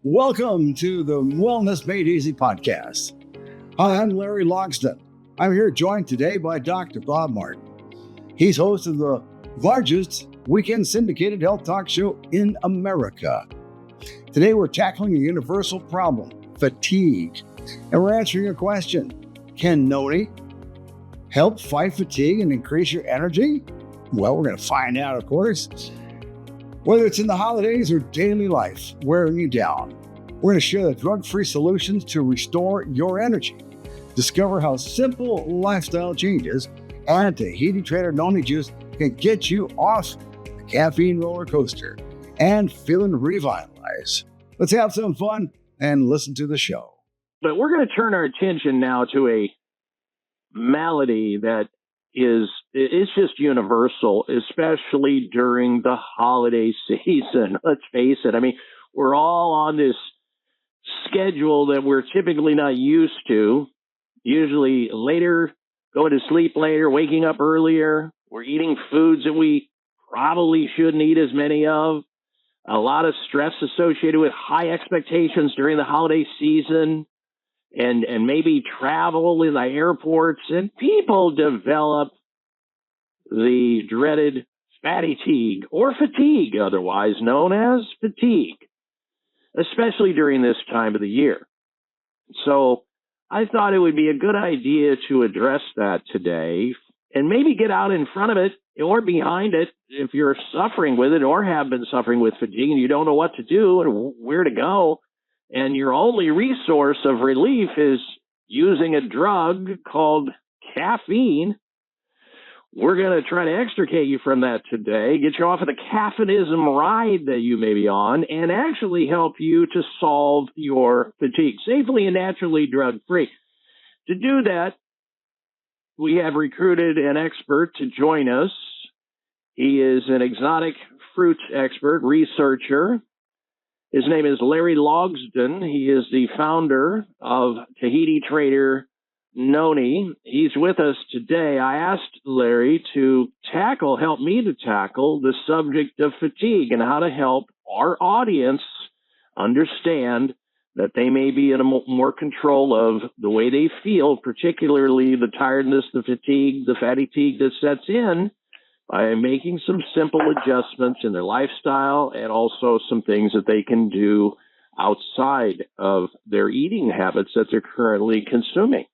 Welcome to the Wellness Made Easy podcast. Hi, I'm Larry Logsdon. I'm here joined today by Dr. Bob Martin. He's host of the largest weekend syndicated health talk show in America. Today we're tackling a universal problem, fatigue. And we're answering a question. Can Noni help fight fatigue and increase your energy? Well, we're going to find out, of course. Whether it's in the holidays or daily life, wearing you down, we're going to share the drug-free solutions to restore your energy. Discover how simple lifestyle changes and Tahiti Trader Noni Juice can get you off the caffeine roller coaster and feeling revitalized. Let's have some fun and listen to the show. But we're going to turn our attention now to a malady that it's just universal, especially during the holiday season. Let's face it. I mean, we're all on this schedule that we're typically not used to. Usually later, going to sleep later, waking up earlier. We're eating foods that we probably shouldn't eat as many of. A lot of stress associated with high expectations during the holiday season. And maybe travel in the airports, and people develop the dreaded fatigue or fatigue, otherwise known as fatigue, especially during this time of the year. So I thought it would be a good idea to address that today and maybe get out in front of it or behind it if you're suffering with it or have been suffering with fatigue and you don't know what to do and where to go. And your only resource of relief is using a drug called caffeine. We're going to try to extricate you from that today, get you off of the caffeinism ride that you may be on, and actually help you to solve your fatigue safely and naturally drug-free. To do that, we have recruited an expert to join us. He is an exotic fruits expert, researcher. His name is Larry Logsdon. He is the founder of Tahiti Trader Noni. He's with us today. I asked Larry to help me to tackle the subject of fatigue and how to help our audience understand that they may be in a more control of the way they feel, particularly the tiredness, the fatigue, the fatigue that sets in, by making some simple adjustments in their lifestyle and also some things that they can do outside of their eating habits that they're currently consuming.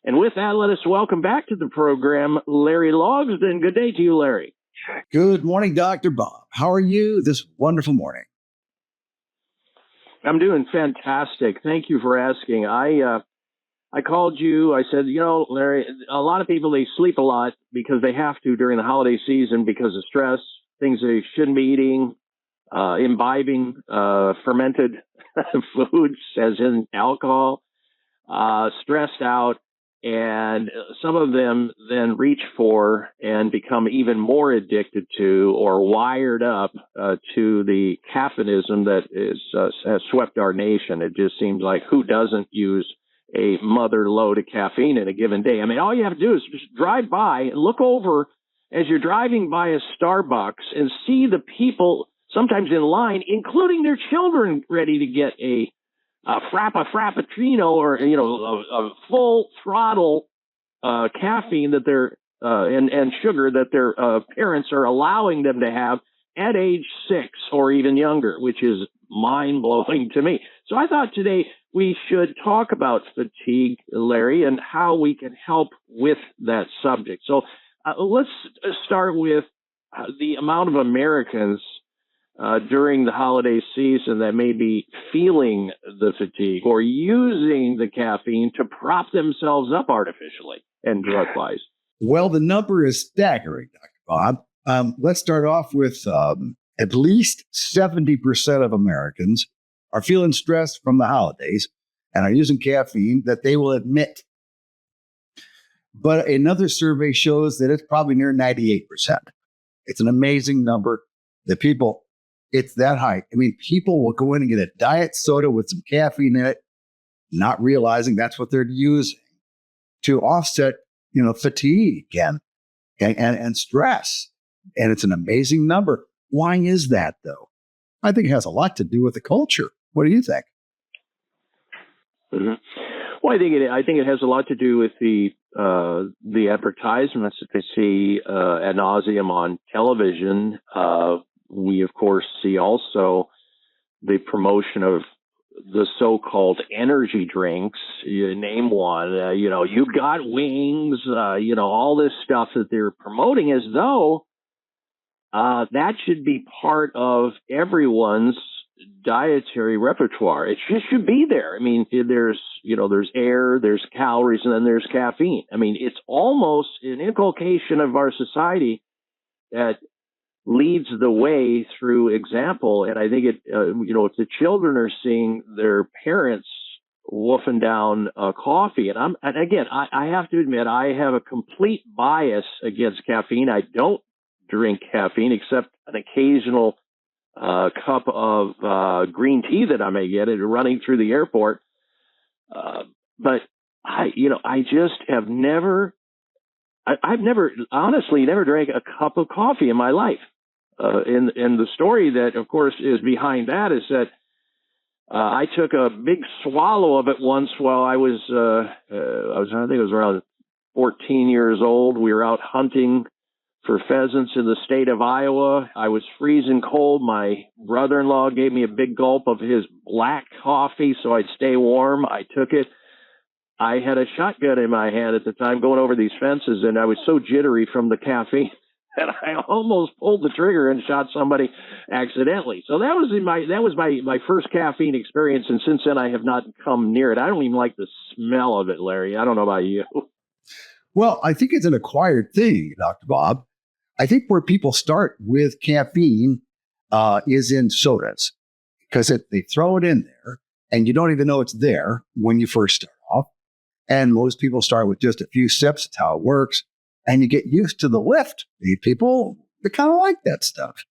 And with that, let us welcome back to the program Larry Logsdon. Good day to you, Larry. Good morning, Dr. Bob. How are you this wonderful morning? I'm doing fantastic. Thank you for asking. I called you. I said, Larry, a lot of people, they sleep a lot because they have to during the holiday season because of stress, things they shouldn't be eating, imbibing fermented foods, as in alcohol, stressed out. And some of them then reach for and become even more addicted to or wired up to the caffeinism that has swept our nation. It just seems like who doesn't use a mother load of caffeine in a given day. I mean, all you have to do is just drive by and look over as you're driving by a Starbucks and see the people sometimes in line, including their children, ready to get a frappuccino or, a full throttle caffeine that they're and sugar that their parents are allowing them to have at age 6 or even younger, which is mind-blowing to me. So I thought today we should talk about fatigue, Larry, and how we can help with that subject. So let's start with the amount of Americans during the holiday season that may be feeling the fatigue or using the caffeine to prop themselves up artificially and drug-wise. Well, the number is staggering, Dr. Bob. Let's start off with at least 70% of Americans are feeling stressed from the holidays and are using caffeine that they will admit. But another survey shows that it's probably near 98%. It's an amazing number. The people, it's that high. I mean, people will go in and get a diet soda with some caffeine in it, not realizing that's what they're using to offset, fatigue and stress. And it's an amazing number. Why is that, though? I think it has a lot to do with the culture. What do you think? Mm-hmm. Well, I think it has a lot to do with the advertisements that they see ad nauseum on television. We of course see also the promotion of the so-called energy drinks. You name one, you've got wings. All this stuff that they're promoting as though that should be part of everyone's dietary repertoire. It just should be there. I mean, there's air, there's calories, and then there's caffeine. I mean, it's almost an inculcation of our society that leads the way through example. And I think if the children are seeing their parents wolfing down coffee, and again, I have to admit, I have a complete bias against caffeine. I don't drink caffeine except an occasional cup of green tea that I may get it running through the airport. But I just have I've never honestly never drank a cup of coffee in my life. And the story that of course is behind that is that I took a big swallow of it once while I think it was around 14 years old. We were out hunting for pheasants in the state of Iowa. I was freezing cold. My brother-in-law gave me a big gulp of his black coffee so I'd stay warm. I took it. I had a shotgun in my hand at the time going over these fences, and I was so jittery from the caffeine that I almost pulled the trigger and shot somebody accidentally. So that was my first caffeine experience, and since then I have not come near it. I don't even like the smell of it, Larry. I don't know about you. Well, I think it's an acquired thing, Dr. Bob. I think where people start with caffeine is in sodas, because they throw it in there and you don't even know it's there when you first start off. And most people start with just a few sips. That's how it works. And you get used to the lift. These people, they kind of like that stuff.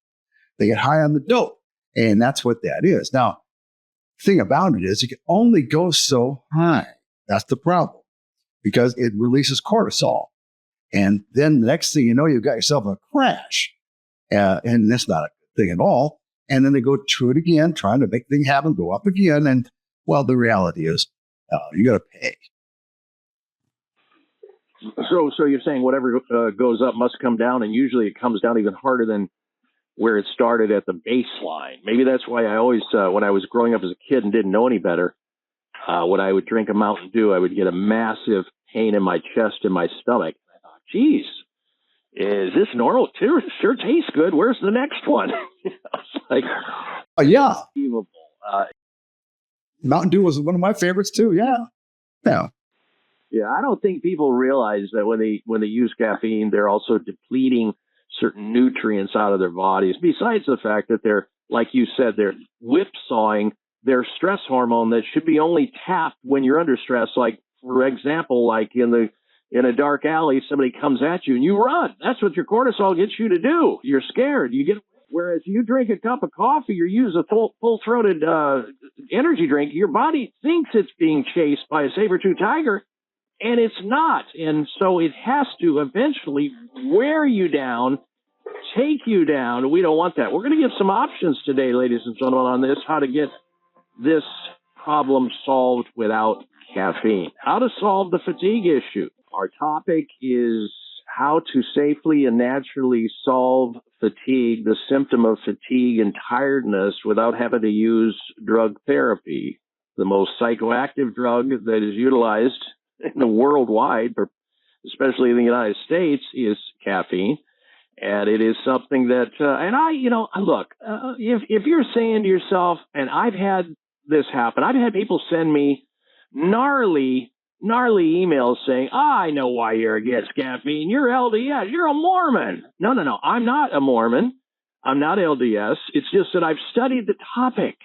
They get high on the dope. And that's what that is. Now, the thing about it is it can only go so high. That's the problem, because it releases cortisol. And then the next thing you know, you've got yourself a crash. And that's not a good thing at all. And then they go through it again, trying to make things happen, go up again. And, well, the reality is you got to pay. So you're saying whatever goes up must come down, and usually it comes down even harder than where it started at the baseline. Maybe that's why I always, when I was growing up as a kid and didn't know any better, when I would drink a Mountain Dew, I would get a massive pain in my chest and my stomach. I thought, geez, is this normal? Sure tastes good. Where's the next one? It's like, yeah. unbelievable. Mountain Dew was one of my favorites too. Yeah. Yeah. Yeah, I don't think people realize that when they use caffeine, they're also depleting certain nutrients out of their bodies. Besides the fact that they're, like you said, they're whipsawing their stress hormone that should be only tapped when you're under stress. Like, for example, like in a dark alley, somebody comes at you and you run. That's what your cortisol gets you to do. You're scared. Whereas you drink a cup of coffee or use a full-throated energy drink, your body thinks it's being chased by a saber-tooth tiger. And it's not. And so it has to eventually wear you down, take you down. We don't want that. We're going to give some options today, ladies and gentlemen, on this, how to get this problem solved without caffeine, how to solve the fatigue issue. Our topic is how to safely and naturally solve fatigue, the symptom of fatigue and tiredness, without having to use drug therapy. The most psychoactive drug that is utilized in the worldwide, especially in the United States, is caffeine. And it is something that, if you're saying to yourself, and I've had this happen, I've had people send me gnarly emails saying, I know why you're against caffeine. You're LDS. You're a Mormon. No. I'm not a Mormon. I'm not LDS. It's just that I've studied the topic.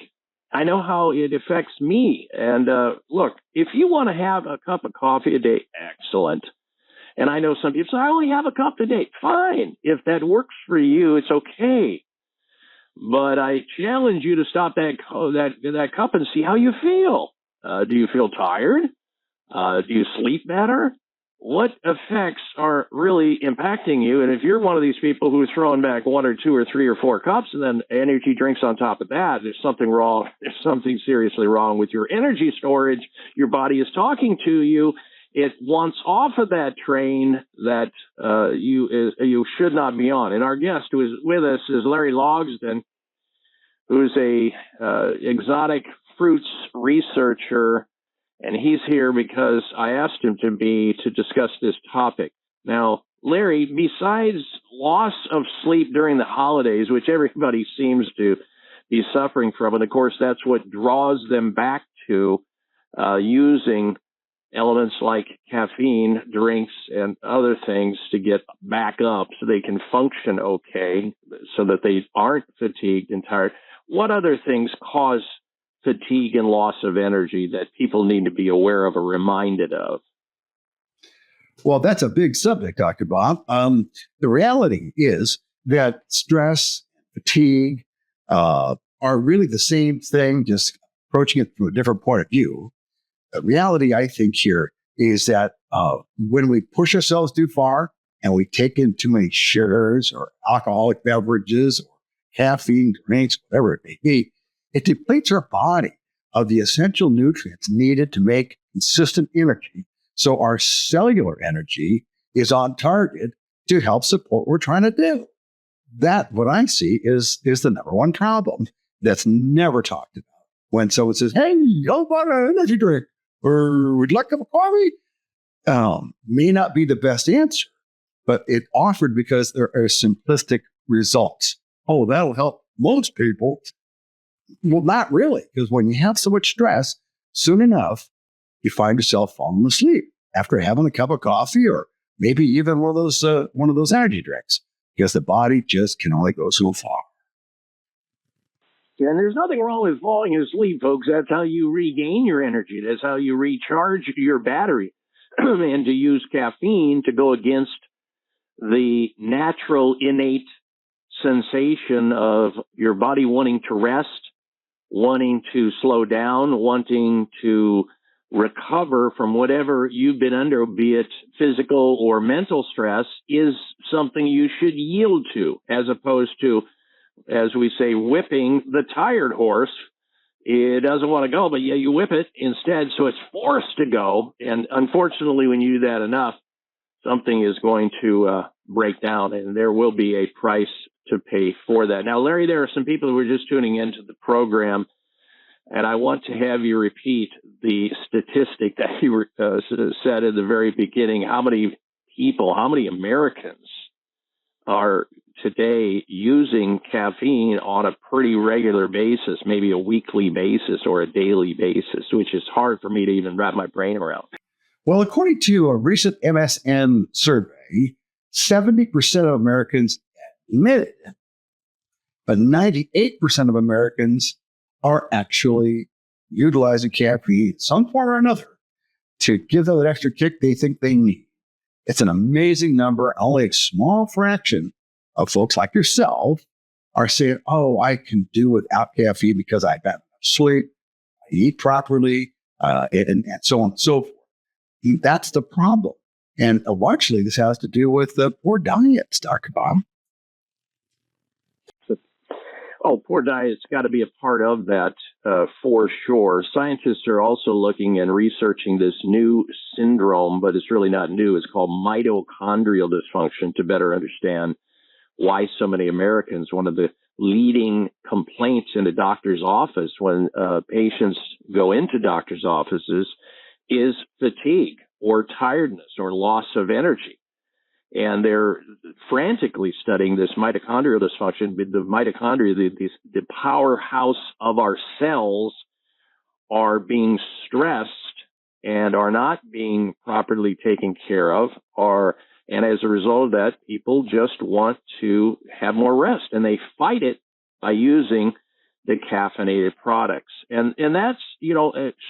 I know how it affects me. And look, if you want to have a cup of coffee a day, excellent. And I know some people say, I only have a cup a day. Fine. If that works for you, it's okay. But I challenge you to stop that cup and see how you feel. Do you feel tired? Do you sleep better? what effects are really impacting you. And if you're one of these people who's throwing back 1 or 2 or 3 or 4 cups and then energy drinks on top of that, there's something wrong. There's something seriously wrong with your energy storage. Your body is talking to you. It wants off of that train that you should not be on. And our guest who is with us is Larry Logsdon, who's a exotic fruits researcher, and he's here because I asked him to discuss this topic. Now, Larry, besides loss of sleep during the holidays, which everybody seems to be suffering from, and of course that's what draws them back to using elements like caffeine drinks and other things to get back up so they can function okay, so that they aren't fatigued and tired. What other things cause fatigue and loss of energy that people need to be aware of or reminded of? Well, that's a big subject, Dr. Bob. The reality is that stress, fatigue are really the same thing, just approaching it from a different point of view. The reality, I think, here is that when we push ourselves too far and we take in too many sugars or alcoholic beverages or caffeine drinks, whatever it may be, it depletes our body of the essential nutrients needed to make consistent energy. So our cellular energy is on target to help support what we're trying to do. That, what I see, is the number one problem that's never talked about. When someone says, "Hey, how about an energy drink?" or "Would you like a cup of coffee?" May not be the best answer, but it offered because there are simplistic results. Oh, that'll help most people. Well, not really, because when you have so much stress, soon enough, you find yourself falling asleep after having a cup of coffee or maybe even one of those energy drinks, because the body just can only go so far. And there's nothing wrong with falling asleep, folks. That's how you regain your energy. That's how you recharge your battery. And to use caffeine to go against the natural, innate sensation of your body wanting to rest, wanting to slow down, wanting to recover from whatever you've been under, be it physical or mental stress, is something you should yield to, as opposed to, as we say, whipping the tired horse. It doesn't want to go, but yeah, you whip it instead, so it's forced to go. And unfortunately, when you do that enough, something is going to break down, and there will be a price to pay for that. Now, Larry, there are some people who are just tuning into the program, and I want to have you repeat the statistic that you said at the very beginning. How many people, how many Americans are today using caffeine on a pretty regular basis, maybe a weekly basis or a daily basis, which is hard for me to even wrap my brain around? Well, according to a recent MSN survey, 70% of Americans admit it, but 98% of Americans are actually utilizing caffeine in some form or another to give them that extra kick they think they need. It's an amazing number. Only a small fraction of folks like yourself are saying, "Oh, I can do without caffeine because I've got enough sleep, I eat properly, and so on and so forth." That's the problem. And largely this has to do with the poor diets, Dr. Bob. Oh, poor diet's got to be a part of that for sure. Scientists are also looking and researching this new syndrome, but it's really not new. It's called mitochondrial dysfunction, to better understand why so many Americans, one of the leading complaints in a doctor's office when patients go into doctor's offices is fatigue or tiredness or loss of energy. And they're frantically studying this mitochondrial dysfunction. The mitochondria, the powerhouse of our cells, are being stressed and are not being properly taken care of. And as a result of that, people just want to have more rest, and they fight it by using the caffeinated products. And that's,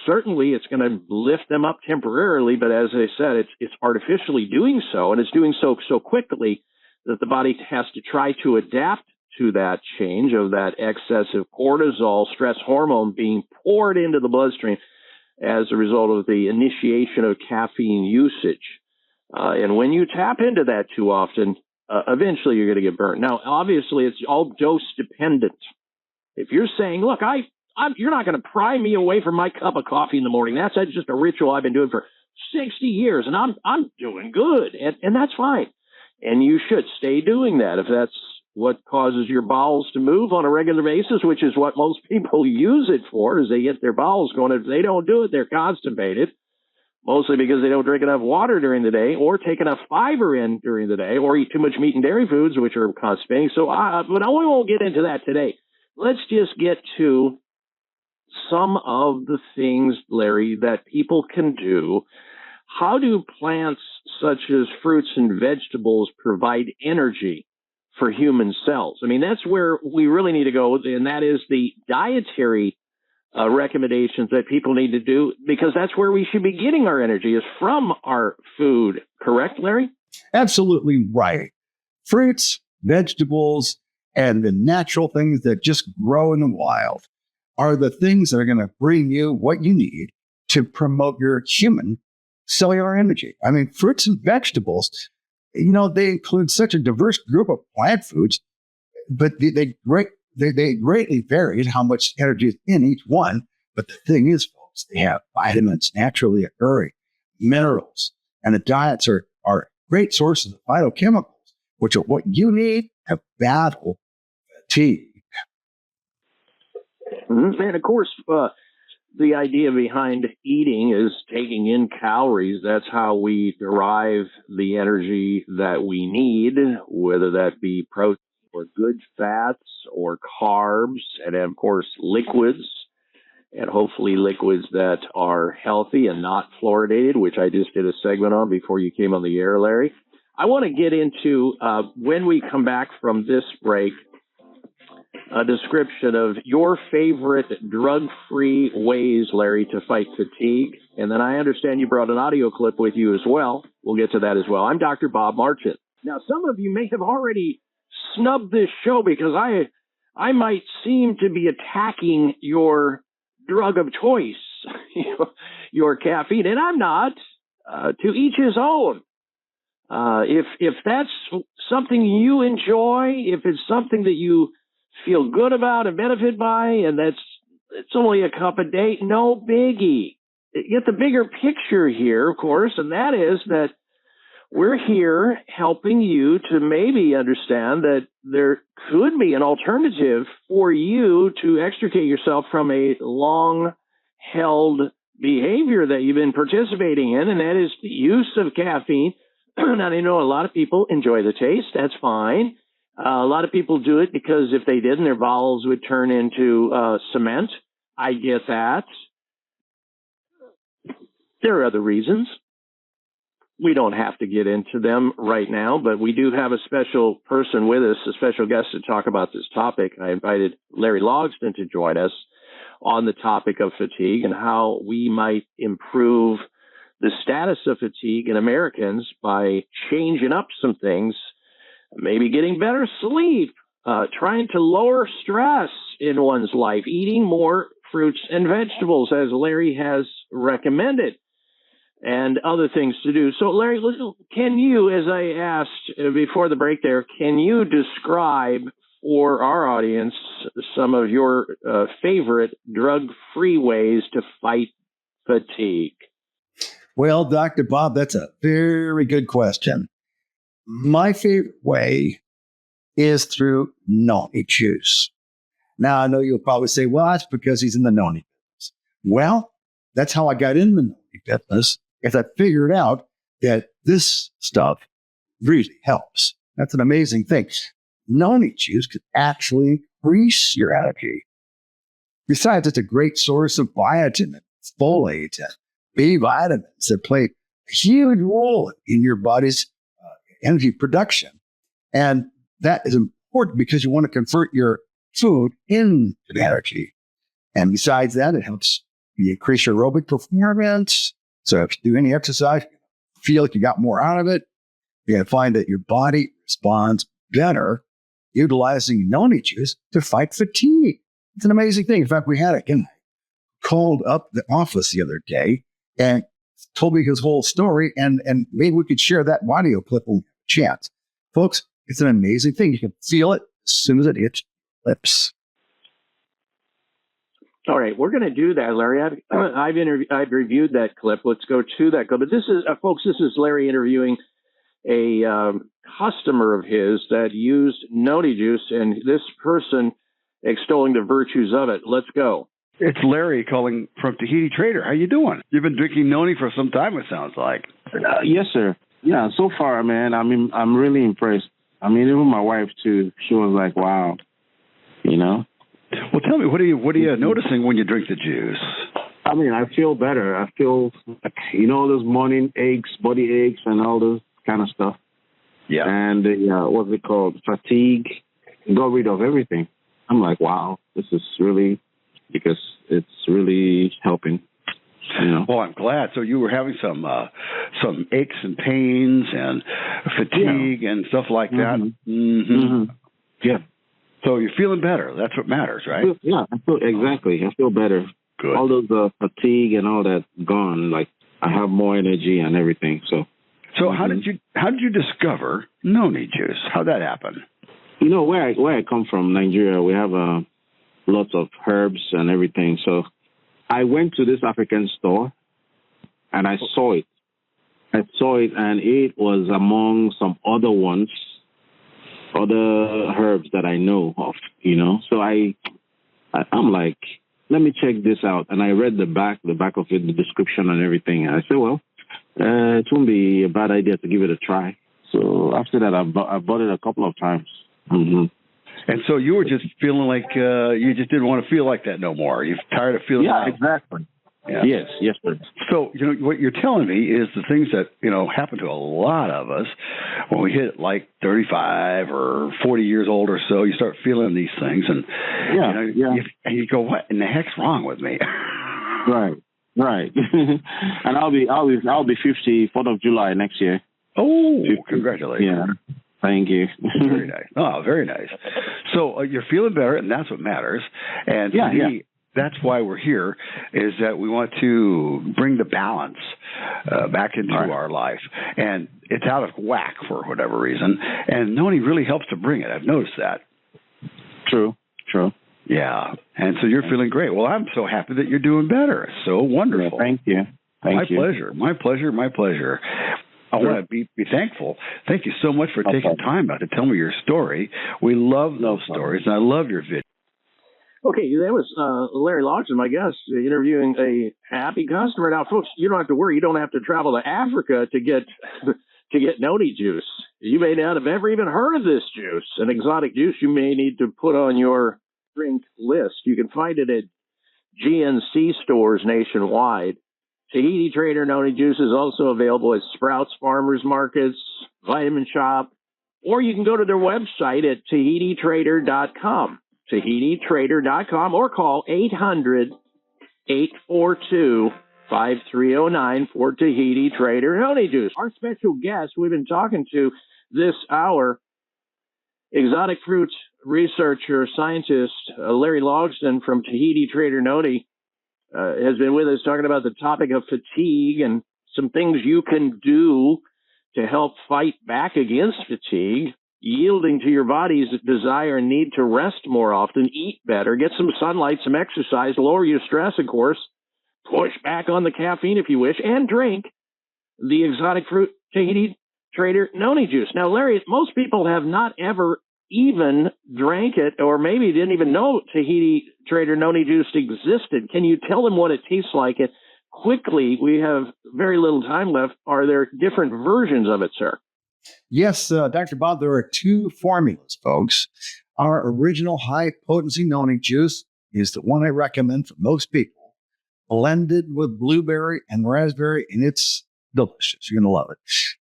certainly it's going to lift them up temporarily, but as I said, it's artificially doing so, and it's doing so quickly that the body has to try to adapt to that change of that excessive cortisol stress hormone being poured into the bloodstream as a result of the initiation of caffeine usage. And when you tap into that too often, eventually you're going to get burnt. Now, obviously, it's all dose dependent. If you're saying, look, you're not going to pry me away from my cup of coffee in the morning. That's just a ritual I've been doing for 60 years, and I'm doing good, and that's fine. And you should stay doing that if that's what causes your bowels to move on a regular basis, which is what most people use it for, is they get their bowels going. If they don't do it, they're constipated, mostly because they don't drink enough water during the day or take enough fiber in during the day or eat too much meat and dairy foods, which are constipating. So, but we won't get into that today. Let's just get to some of the things, Larry, that people can do. How do plants such as fruits and vegetables provide energy for human cells? I mean, that's where we really need to go, and that is the dietary recommendations that people need to do, because that's where we should be getting our energy, is from our food. Correct, Larry? Absolutely right. Fruits, vegetables, and the natural things that just grow in the wild are the things that are going to bring you what you need to promote your human cellular energy. I mean, fruits and vegetables, they include such a diverse group of plant foods, but they greatly vary in how much energy is in each one. But the thing is, folks, they have vitamins naturally occurring, minerals, and the diets are great sources of phytochemicals, which are what you need to battle fatigue. And of course, the idea behind eating is taking in calories. That's how we derive the energy that we need, whether that be protein or good fats or carbs, and of course, liquids, and hopefully liquids that are healthy and not fluoridated, which I just did a segment on before you came on the air, Larry. I want to get into, when we come back from this break, a description of your favorite drug-free ways, Larry, to fight fatigue. And then I understand you brought an audio clip with you as well. We'll get to that as well. I'm Dr. Bob Marchant. Now, some of you may have already snubbed this show because I might seem to be attacking your drug of choice, your caffeine, and I'm not. To each his own. If that's something you enjoy, if it's something that you feel good about and benefit by, and it's only a cup a day, no biggie. Get the bigger picture here, of course, and that is that we're here helping you to maybe understand that there could be an alternative for you to extricate yourself from a long-held behavior that you've been participating in, and that is the use of caffeine. Now, I know a lot of people enjoy the taste. That's fine. A lot of people do it because if they didn't, their bowels would turn into cement. I get that. There are other reasons. We don't have to get into them right now, but we do have a special person with us, a special guest to talk about this topic. I invited Larry Logsdon to join us on the topic of fatigue and how we might improve the status of fatigue in Americans by changing up some things, maybe getting better sleep, trying to lower stress in one's life, eating more fruits and vegetables, as Larry has recommended, and other things to do. So, Larry, can you, as I asked before the break there, can you describe for our audience some of your favorite drug-free ways to fight fatigue? Well, Dr. Bob, that's a very good question. My favorite way is through Noni Juice. Now, I know you'll probably say, well, that's because he's in the Noni business. Well, that's how I got in the Noni business, is I figured out that this stuff really helps. That's an amazing thing. Noni Juice could actually increase your energy. Besides, it's a great source of biotin, folate, and B vitamins that play a huge role in your body's energy production. And that is important because you want to convert your food into energy. And besides that, it helps you increase your aerobic performance. So if you do any exercise, you feel like you got more out of it. You're going to find that your body responds better utilizing Noni Juice to fight fatigue. It's an amazing thing. In fact, we had a guy called up the office the other day, and told me his whole story, and maybe we could share that audio clip when we have a chance. Folks, it's an amazing thing. You can feel it as soon as it hits your lips. All right, we're going to do that, Larry. I've reviewed that clip. Let's go to that clip. But this is, folks, this is Larry interviewing a customer of his that used Noni Juice, and this person extolling the virtues of it. Let's go. It's Larry calling from Tahiti Trader. How you doing? You've been drinking Noni for some time, it sounds like. Yes, sir. Yeah, so far, man, I'm really impressed. I mean, even my wife too. She was like, "Wow," you know. Well, tell me, what are you noticing when you drink the juice? I mean, I feel better. I feel like, those morning aches, body aches, and all this kind of stuff. Yeah. And what's it called? Fatigue. Got rid of everything. I'm like, wow, this is really, because it's really helping. Well, I'm glad. So you were having some aches and pains and fatigue and stuff like that. Mm-hmm. Mm-hmm. Yeah. So you're feeling better. That's what matters, right? I feel exactly. I feel better. Good. All those fatigue and all that gone. Like, I have more energy and everything. So how did you discover Noni Juice? How'd that happen? Where I come from, Nigeria, we have lots of herbs and everything. So I went to this African store and I saw it. And it was among some other ones, other herbs that I know of, So I'm like, let me check this out. And I read the back of it, the description and everything. And I said, well, it won't be a bad idea to give it a try. So after that, I bought it a couple of times. Mm-hmm. And so you were just feeling like you just didn't want to feel like that no more. You're tired of feeling Yeah, like exactly. Yeah. Yes, sir. So, what you're telling me is the things that, happen to a lot of us when we hit like 35 or 40 years old or so, you start feeling these things and, and you go, what in the heck's wrong with me? Right. And I'll be 50, 4th of July next year. Oh, 50. Congratulations. Yeah. Thank you. Very nice. Oh, very nice. So you're feeling better, and that's what matters. And that's why we're here, is that we want to bring the balance back into our life. And it's out of whack for whatever reason. And Noni really helps to bring it. I've noticed that. True. Yeah. And so you're feeling great. Well, I'm so happy that you're doing better. It's so wonderful. Yeah, thank you. My pleasure. I want to be thankful. Thank you so much for taking time out to tell me your story. We love those stories, and I love your video. Okay, that was Larry Logsdon, my guest, interviewing a happy customer. Now, folks, you don't have to worry. You don't have to travel to Africa to get Noni Juice. You may not have ever even heard of this juice, an exotic juice you may need to put on your drink list. You can find it at GNC stores nationwide. Tahiti Trader Noni Juice is also available at Sprouts Farmers Markets, Vitamin Shop, or you can go to their website at TahitiTrader.com. TahitiTrader.com, or call 800-842-5309 for Tahiti Trader Noni Juice. Our special guest we've been talking to this hour, exotic fruit researcher, scientist Larry Logsdon from Tahiti Trader Noni, has been with us talking about the topic of fatigue and some things you can do to help fight back against fatigue, yielding to your body's desire and need to rest more often, eat better, get some sunlight, some exercise, lower your stress, of course, push back on the caffeine if you wish, and drink the exotic fruit Tahiti Trader Noni Juice. Now, Larry, most people have not ever even drank it, or maybe didn't even know Tahiti Trader Noni Juice existed. Can you tell them what it tastes like? It quickly, we have very little time left. Are there different versions of it, sir? Yes, Dr. Bob, there are two formulas, folks. Our original high-potency Noni Juice is the one I recommend for most people, blended with blueberry and raspberry, and it's delicious. You're going to love it.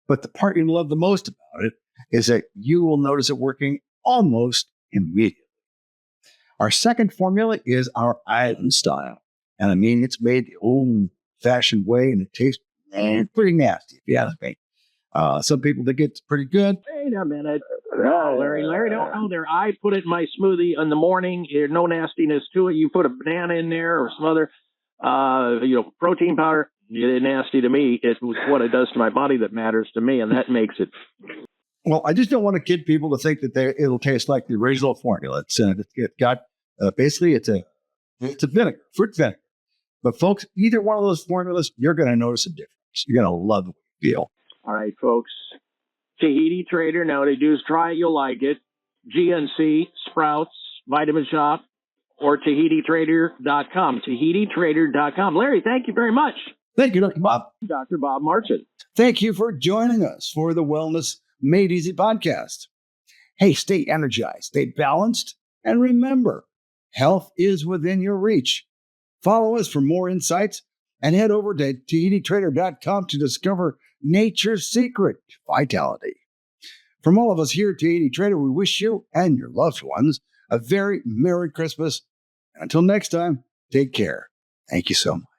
But the part you're going to love the most about it is that you will notice it working almost immediately. Our second formula is our island style. And I mean, it's made the old-fashioned way, and it tastes pretty nasty, if you ask me. Some people think it's pretty good. Wait a minute. No, Larry, don't go there. I put it in my smoothie in the morning. There's no nastiness to it. You put a banana in there or some other, protein powder. nasty to me. It's what it does to my body that matters to me, and that makes it. Well, I just don't want to kid people to think that it'll taste like the original formula. It got basically it's a vinegar, fruit vinegar. But folks, either one of those formulas, you're going to notice a difference. You're going to love the way you feel. All right, folks. Tahiti Trader Noni Juice. Try it, you'll like it. GNC, Sprouts, Vitamin Shop, or TahitiTrader.com. TahitiTrader.com. Larry, thank you very much. Thank you, Dr. Bob. Dr. Bob Martin. Thank you for joining us for the Wellness Made Easy podcast. Hey, stay energized, stay balanced, and remember, health is within your reach. Follow us for more insights and head over to TahitiTrader.com to discover nature's secret, vitality. From all of us here at Tahiti Trader, we wish you and your loved ones a very Merry Christmas. And until next time, take care. Thank you so much.